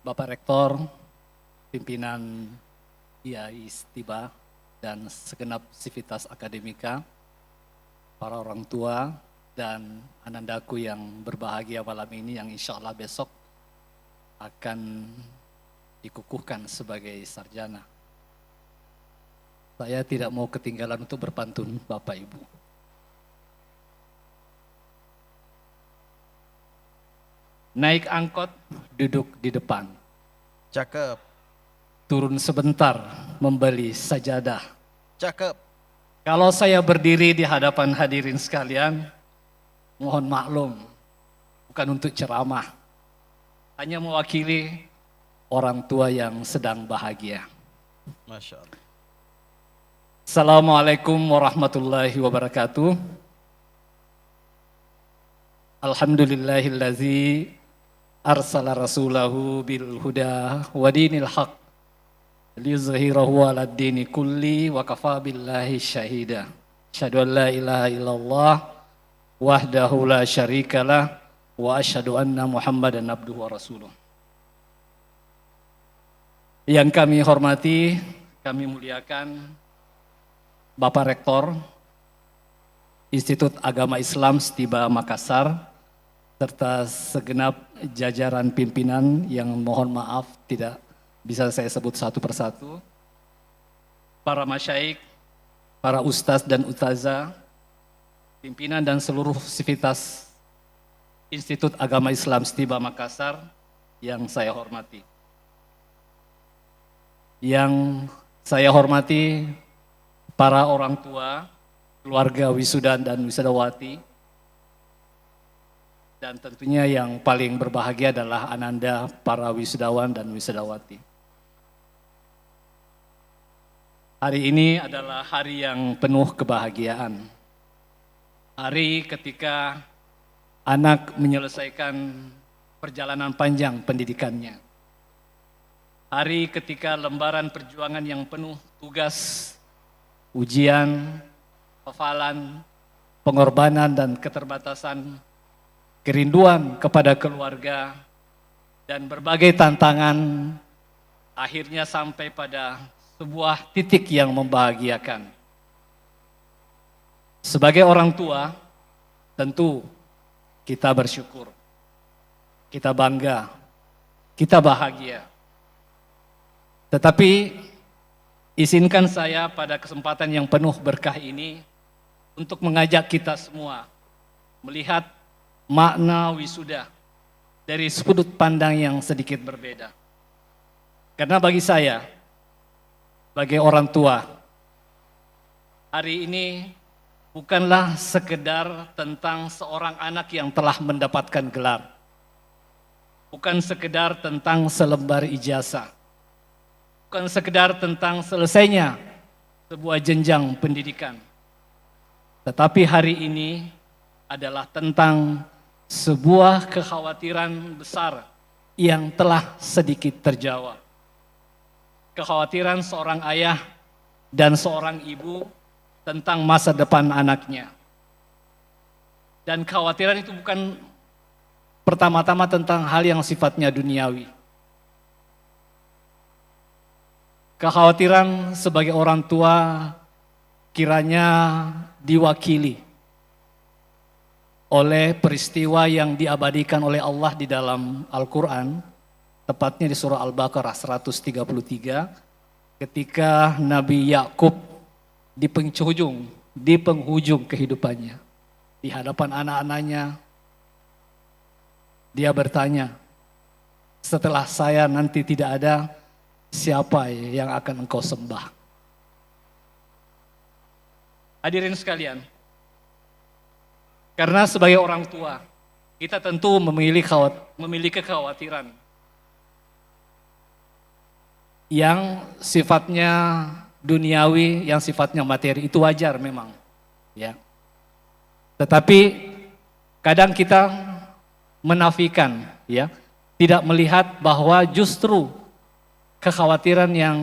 Bapak Rektor, pimpinan IAI Stiba, dan segenap sivitas akademika, para orang tua, dan anandaku yang berbahagia malam ini yang insya Allah besok akan dikukuhkan sebagai sarjana. Saya tidak mau ketinggalan untuk berpantun Bapak Ibu. Naik angkot, duduk di depan. Cakep, Turun sebentar, membeli sajadah. cakep. Kalau saya berdiri di hadapan hadirin sekalian, mohon maklum, bukan untuk ceramah. Hanya mewakili orang tua yang sedang bahagia. Masya Allah. Assalamualaikum warahmatullahi wabarakatuh. Alhamdulillahillazi arsala rasulahu bil huda wa dinil haq liyuzhirahu 'alad dini kulli wa kafa billahi syahida. Asyhadu an la ilaha illallah wahdahu la syarikalah wa asyhadu anna Muhammadan abduhu wa rasuluh. Yang kami hormati, kami muliakan Bapak Rektor Institut Agama Islam Stiba Makassar, serta segenap jajaran pimpinan yang mohon maaf tidak bisa saya sebut satu persatu, para masyaikh, para ustaz dan ustazah, pimpinan dan seluruh sivitas Institut Agama Islam Stiba Makassar yang saya hormati. Yang saya hormati para orang tua, keluarga wisuda dan wisudawati, dan tentunya yang paling berbahagia adalah ananda para wisudawan dan wisudawati. Hari ini adalah hari yang penuh kebahagiaan. Hari ketika anak menyelesaikan perjalanan panjang pendidikannya. Hari ketika lembaran perjuangan yang penuh tugas, ujian, hafalan, pengorbanan dan keterbatasan, kerinduan kepada keluarga, dan berbagai tantangan akhirnya sampai pada sebuah titik yang membahagiakan. Sebagai orang tua, tentu kita bersyukur, kita bangga, kita bahagia. Tetapi izinkan saya pada kesempatan yang penuh berkah ini untuk mengajak kita semua melihat makna wisuda dari sudut pandang yang sedikit berbeda. Karena bagi saya, sebagai orang tua, hari ini bukanlah sekedar tentang seorang anak yang telah mendapatkan gelar. Bukan sekedar tentang selembar ijazah. Bukan sekedar tentang selesainya sebuah jenjang pendidikan. Tetapi hari ini adalah tentang sebuah kekhawatiran besar yang telah sedikit terjawab. Kekhawatiran seorang ayah dan seorang ibu tentang masa depan anaknya. Dan kekhawatiran itu bukan pertama-tama tentang hal yang sifatnya duniawi. Kekhawatiran sebagai orang tua kiranya diwakili oleh peristiwa yang diabadikan oleh Allah di dalam Al-Quran, tepatnya di surah Al-Baqarah 133, ketika Nabi Yakub di penghujung kehidupannya, di hadapan anak-anaknya, dia bertanya, setelah saya nanti tidak ada, siapa yang akan engkau sembah? Hadirin sekalian, karena sebagai orang tua, kita tentu memiliki kekhawatiran yang sifatnya duniawi, yang sifatnya materi, itu wajar memang. Ya. Tetapi kadang kita menafikan, ya, tidak melihat bahwa justru kekhawatiran yang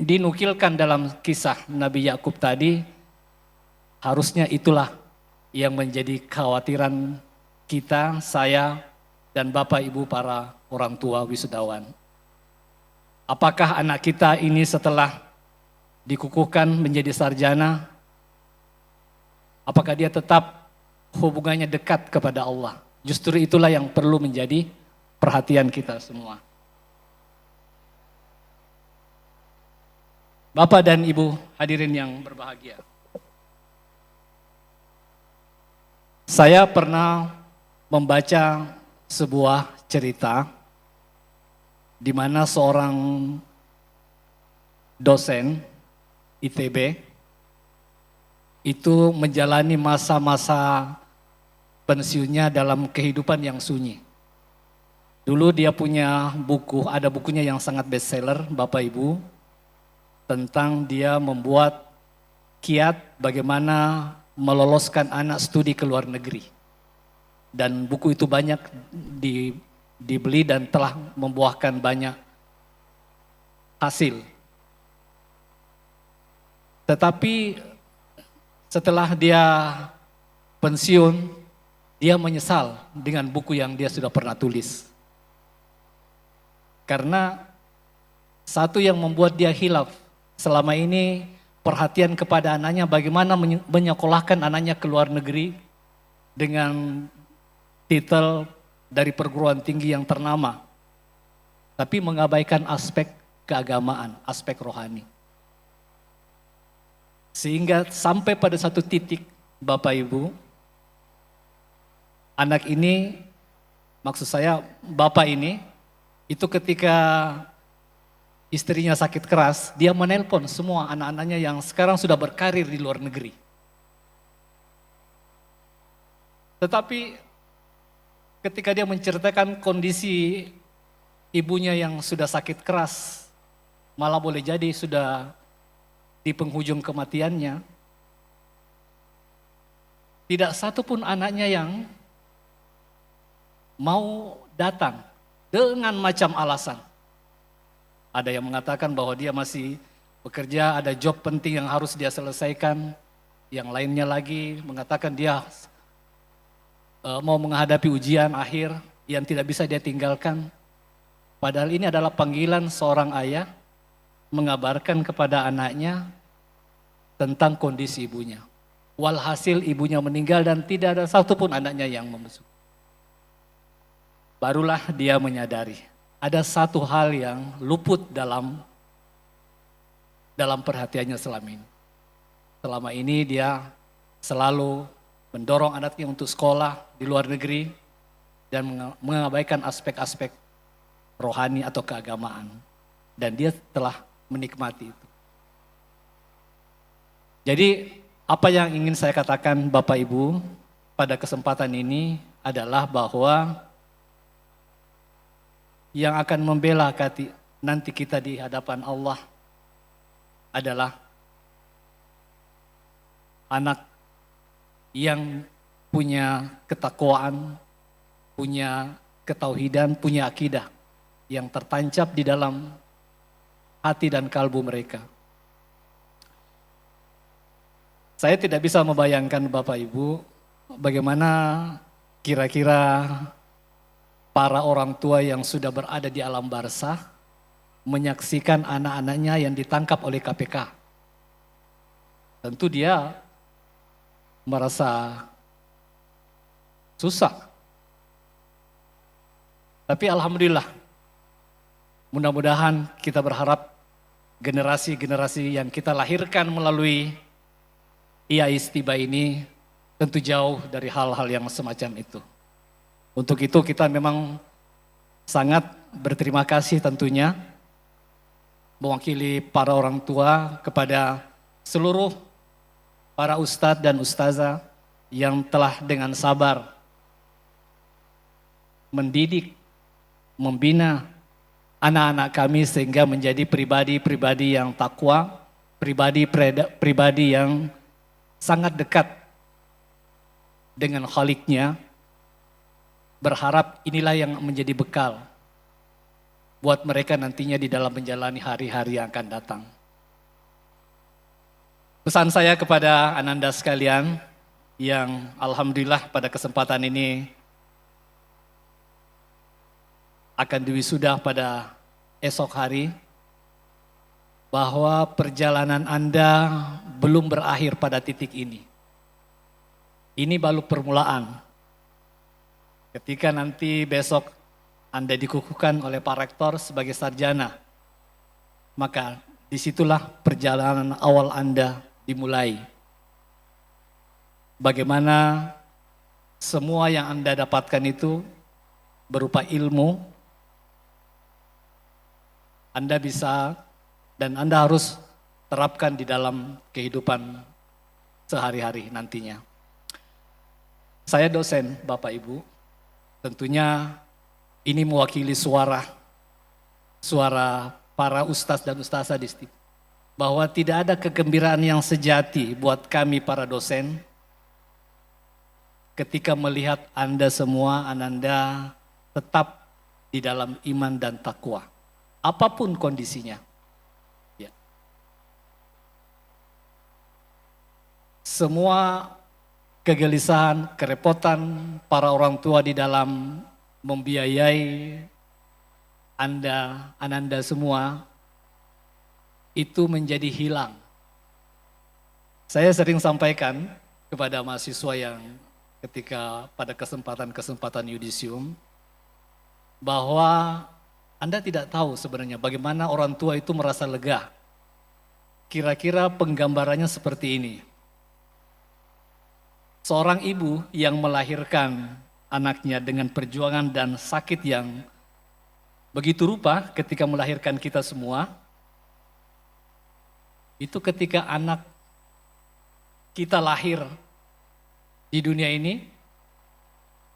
dinukilkan dalam kisah Nabi Yakub tadi, harusnya itulah yang menjadi kekhawatiran kita, saya, dan Bapak Ibu para orang tua wisudawan. Apakah anak kita ini setelah dikukuhkan menjadi sarjana, apakah dia tetap hubungannya dekat kepada Allah? Justru itulah yang perlu menjadi perhatian kita semua. Bapak dan Ibu hadirin yang berbahagia. Saya pernah membaca sebuah cerita di mana seorang dosen ITB itu menjalani masa-masa pensiunnya dalam kehidupan yang sunyi. Dulu dia punya buku, ada bukunya yang sangat bestseller, Bapak Ibu, tentang dia membuat kiat bagaimana meloloskan anak studi ke luar negeri. Dan buku itu banyak dibeli dan telah membuahkan banyak hasil. Tetapi setelah dia pensiun, dia menyesal dengan buku yang dia sudah pernah tulis. Karena satu yang membuat dia hilaf, selama ini perhatian kepada anaknya bagaimana menyekolahkan anaknya ke luar negeri dengan titel dari perguruan tinggi yang ternama, tapi mengabaikan aspek keagamaan, aspek rohani. Sehingga sampai pada satu titik, Bapak Ibu, anak ini, maksud saya bapak ini, itu ketika istrinya sakit keras, dia menelpon semua anak-anaknya yang sekarang sudah berkarir di luar negeri. Tetapi ketika dia menceritakan kondisi ibunya yang sudah sakit keras, malah boleh jadi sudah di penghujung kematiannya, tidak satu pun anaknya yang mau datang dengan macam alasan. Ada yang mengatakan bahwa dia masih bekerja, ada job penting yang harus dia selesaikan. Yang lainnya lagi mengatakan dia mau menghadapi ujian akhir yang tidak bisa dia tinggalkan. Padahal ini adalah panggilan seorang ayah mengabarkan kepada anaknya tentang kondisi ibunya. Walhasil ibunya meninggal dan tidak ada satupun anaknya yang membesuk. Barulah dia menyadari ada satu hal yang luput dalam perhatiannya selama ini. Selama ini dia selalu mendorong anaknya untuk sekolah di luar negeri dan mengabaikan aspek-aspek rohani atau keagamaan. Dan dia telah menikmati itu. Jadi apa yang ingin saya katakan Bapak Ibu pada kesempatan ini adalah bahwa yang akan membela nanti kita di hadapan Allah adalah anak yang punya ketakwaan, punya ketauhidan, punya akidah yang tertancap di dalam hati dan kalbu mereka. Saya tidak bisa membayangkan Bapak Ibu bagaimana kira-kira para orang tua yang sudah berada di alam barzah menyaksikan anak-anaknya yang ditangkap oleh KPK. Tentu dia merasa susah. Tapi alhamdulillah, mudah-mudahan kita berharap generasi-generasi yang kita lahirkan melalui IAIS Tiba ini tentu jauh dari hal-hal yang semacam itu. Untuk itu kita memang sangat berterima kasih tentunya mewakili para orang tua kepada seluruh para ustadz dan ustazah yang telah dengan sabar mendidik, membina anak-anak kami sehingga menjadi pribadi-pribadi yang takwa, pribadi yang sangat dekat dengan Khaliknya. Berharap inilah yang menjadi bekal buat mereka nantinya di dalam menjalani hari-hari yang akan datang. Pesan saya kepada Ananda sekalian yang alhamdulillah pada kesempatan ini akan diwisuda pada esok hari, bahwa perjalanan Anda belum berakhir pada titik ini. Ini baru permulaan. Ketika nanti besok Anda dikukuhkan oleh Pak Rektor sebagai sarjana, maka disitulah perjalanan awal Anda dimulai. Bagaimana semua yang Anda dapatkan itu berupa ilmu, Anda bisa dan Anda harus terapkan di dalam kehidupan sehari-hari nantinya. Saya dosen, Bapak Ibu, tentunya ini mewakili suara para ustaz dan ustazah di sini, bahwa tidak ada kegembiraan yang sejati buat kami para dosen ketika melihat Anda semua, Ananda tetap di dalam iman dan takwa, apapun kondisinya. Ya. Semua kegelisahan, kerepotan para orang tua di dalam membiayai Anda, Ananda semua, itu menjadi hilang. Saya sering sampaikan kepada mahasiswa yang ketika pada kesempatan-kesempatan yudisium, bahwa Anda tidak tahu sebenarnya bagaimana orang tua itu merasa lega. Kira-kira penggambarannya seperti ini. Seorang ibu yang melahirkan anaknya dengan perjuangan dan sakit yang begitu rupa ketika melahirkan kita semua, itu ketika anak kita lahir di dunia ini,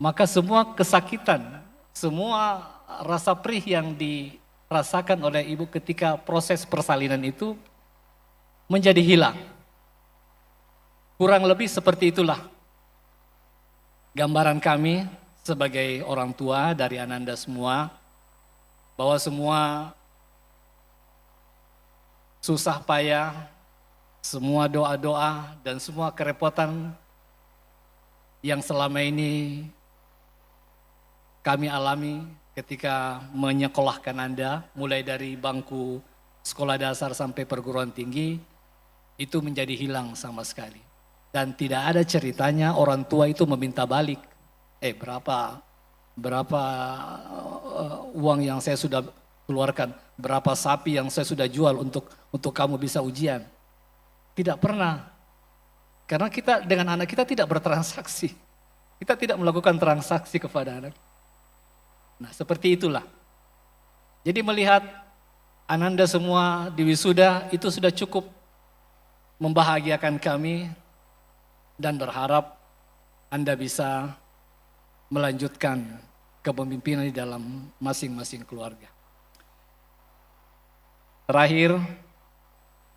maka semua kesakitan, semua rasa perih yang dirasakan oleh ibu ketika proses persalinan itu menjadi hilang. Kurang lebih seperti itulah gambaran kami sebagai orang tua dari Ananda semua, bahwa semua susah payah, semua doa-doa dan semua kerepotan yang selama ini kami alami ketika menyekolahkan Anda, mulai dari bangku sekolah dasar sampai perguruan tinggi, itu menjadi hilang sama sekali. Dan tidak ada ceritanya orang tua itu meminta balik. Berapa uang yang saya sudah keluarkan, berapa sapi yang saya sudah jual untuk kamu bisa ujian. Tidak pernah. Karena kita dengan anak kita tidak bertransaksi. Kita tidak melakukan transaksi kepada anak. Nah, seperti itulah. Jadi melihat Ananda semua di wisuda itu sudah cukup membahagiakan kami, dan berharap Anda bisa melanjutkan kepemimpinan di dalam masing-masing keluarga. Terakhir,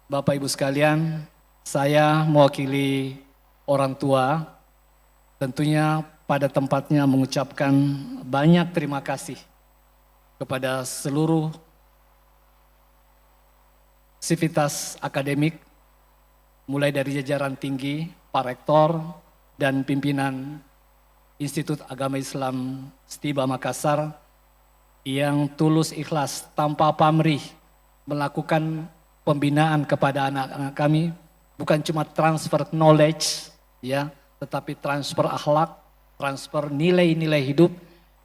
Bapak Ibu sekalian, saya mewakili orang tua, tentunya pada tempatnya mengucapkan banyak terima kasih kepada seluruh sivitas akademik, mulai dari jajaran tinggi, Pak Rektor, dan pimpinan Institut Agama Islam Stiba Makassar, yang tulus ikhlas tanpa pamrih melakukan pembinaan kepada anak-anak kami, bukan cuma transfer knowledge, ya, tetapi transfer akhlak, transfer nilai-nilai hidup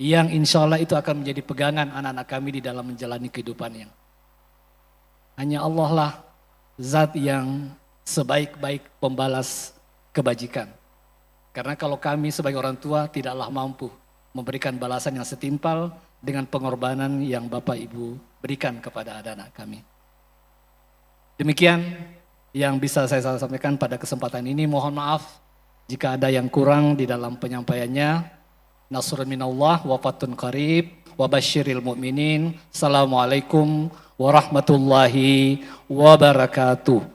yang insya Allah itu akan menjadi pegangan anak-anak kami di dalam menjalani kehidupannya. Hanya Allah lah zat yang sebaik-baik pembalas kebajikan. Karena kalau kami sebagai orang tua tidaklah mampu memberikan balasan yang setimpal dengan pengorbanan yang Bapak Ibu berikan kepada anak-anak kami. Demikian yang bisa saya sampaikan pada kesempatan ini. Mohon maaf jika ada yang kurang di dalam penyampaiannya. Nasrun minallah wa fatun qarib wa basyiril mu'minin. Assalamualaikum warahmatullahi wabarakatuh.